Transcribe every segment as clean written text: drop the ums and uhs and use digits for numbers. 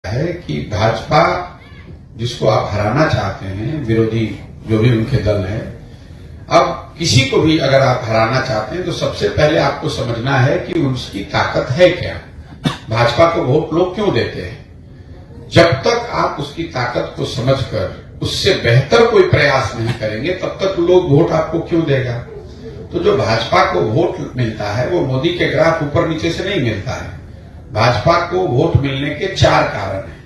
है कि भाजपा जिसको आप हराना चाहते हैं, विरोधी जो भी उनके दल है, अब किसी को भी अगर आप हराना चाहते हैं तो सबसे पहले आपको समझना है कि उसकी ताकत है क्या। भाजपा को वोट लोग क्यों देते हैं? जब तक आप उसकी ताकत को समझकर उससे बेहतर कोई प्रयास नहीं करेंगे तब तक लोग वोट आपको क्यों देगा। तो जो भाजपा को वोट मिलता है वो मोदी के ग्राफ ऊपर नीचे से नहीं मिलता है। भाजपा को वोट मिलने के 4 कारण हैं।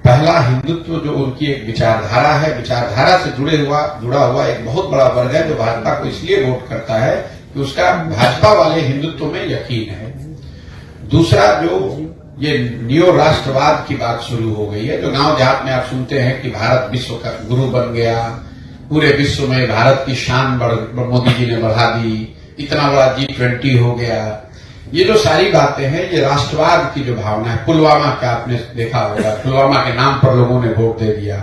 पहला, हिंदुत्व जो उनकी एक विचारधारा है, विचारधारा से जुड़ा हुआ एक बहुत बड़ा वर्ग है जो भाजपा को इसलिए वोट करता है कि उसका भाजपा वाले हिंदुत्व में यकीन है। दूसरा, जो ये नियो राष्ट्रवाद की बात शुरू हो गई है, जो गांव देहात में आप सुनते हैं कि भारत विश्व का गुरु बन गया, पूरे विश्व में भारत की शान मोदी जी ने बढ़ा दी, इतना बड़ा G20 हो गया। ये जो सारी बातें हैं ये राष्ट्रवाद की जो भावना है। पुलवामा का आपने देखा होगा, पुलवामा के नाम पर लोगों ने वोट दे दिया।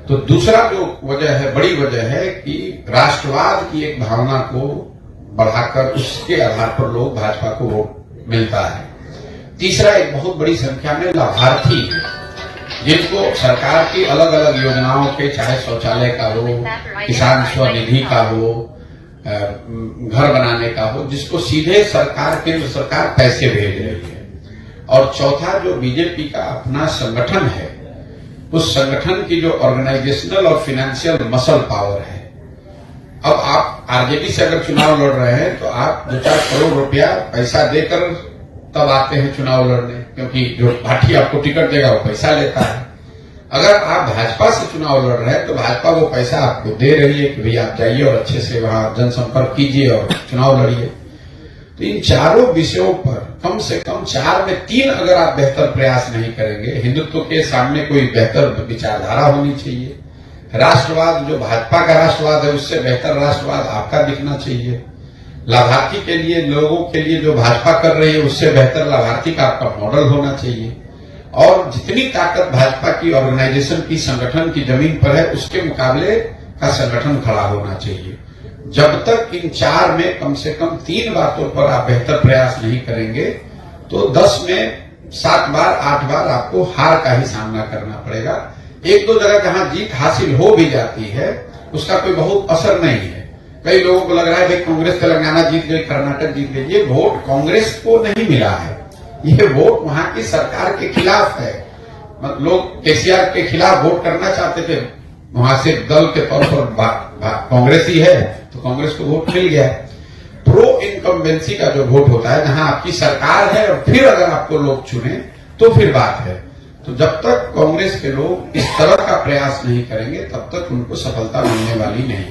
तो दूसरा जो वजह है, बड़ी वजह है कि राष्ट्रवाद की एक भावना को बढ़ाकर उसके आधार पर लोग भाजपा को वोट मिलता है। तीसरा, एक बहुत बड़ी संख्या में लाभार्थी है जिनको सरकार की अलग अलग योजनाओं के, चाहे शौचालय का हो, किसान स्वनिधि का हो, घर बनाने का हो, जिसको सीधे सरकार, केंद्र सरकार पैसे भेज रही है। और चौथा, जो बीजेपी का अपना संगठन है, उस संगठन की जो ऑर्गेनाइजेशनल और फाइनेंशियल मसल पावर है। अब आप आरजेडी से अगर चुनाव लड़ रहे हैं तो आप 2-4 करोड़ रुपया पैसा देकर तब आते हैं चुनाव लड़ने, क्योंकि जो पार्टी आपको टिकट देगा वो पैसा लेता है। अगर आप भाजपा से चुनाव लड़ रहे हैं तो भाजपा वो पैसा आपको दे रही है कि भाई आप जाइए और अच्छे से वहां जनसंपर्क कीजिए और चुनाव लड़िए। तो इन चारों विषयों पर कम से कम 4 में 3 अगर आप बेहतर प्रयास नहीं करेंगे, हिंदुत्व के सामने कोई बेहतर विचारधारा होनी चाहिए, राष्ट्रवाद जो भाजपा का राष्ट्रवाद है उससे बेहतर राष्ट्रवाद आपका दिखना चाहिए, लाभार्थी के लिए, लोगों के लिए जो भाजपा कर रही है उससे बेहतर लाभार्थी का आपका मॉडल होना चाहिए, और जितनी ताकत भाजपा की ऑर्गेनाइजेशन की, संगठन की जमीन पर है उसके मुकाबले का संगठन खड़ा होना चाहिए। जब तक इन 4 में कम से कम 3 बातों पर आप बेहतर प्रयास नहीं करेंगे तो 10 में 7 बार 8 बार आपको हार का ही सामना करना पड़ेगा। 1-2 जगह जहां जीत हासिल हो भी जाती है उसका कोई बहुत असर नहीं है। कई लोगों को लग रहा है कि कांग्रेस तेलंगाना जीत गई, कर्नाटक जीत गई। ये वोट कांग्रेस को नहीं मिला है, ये वोट वहां की सरकार के खिलाफ है। लोग केसीआर के खिलाफ वोट करना चाहते थे, वहां से दल के तौर पर कांग्रेस ही है तो कांग्रेस को वोट मिल गया। प्रो इनकम्बेंसी का जो वोट होता है, जहां आपकी सरकार है और फिर अगर आपको लोग चुने तो फिर बात है। तो जब तक कांग्रेस के लोग इस तरह का प्रयास नहीं करेंगे तब तक उनको सफलता मिलने वाली नहीं।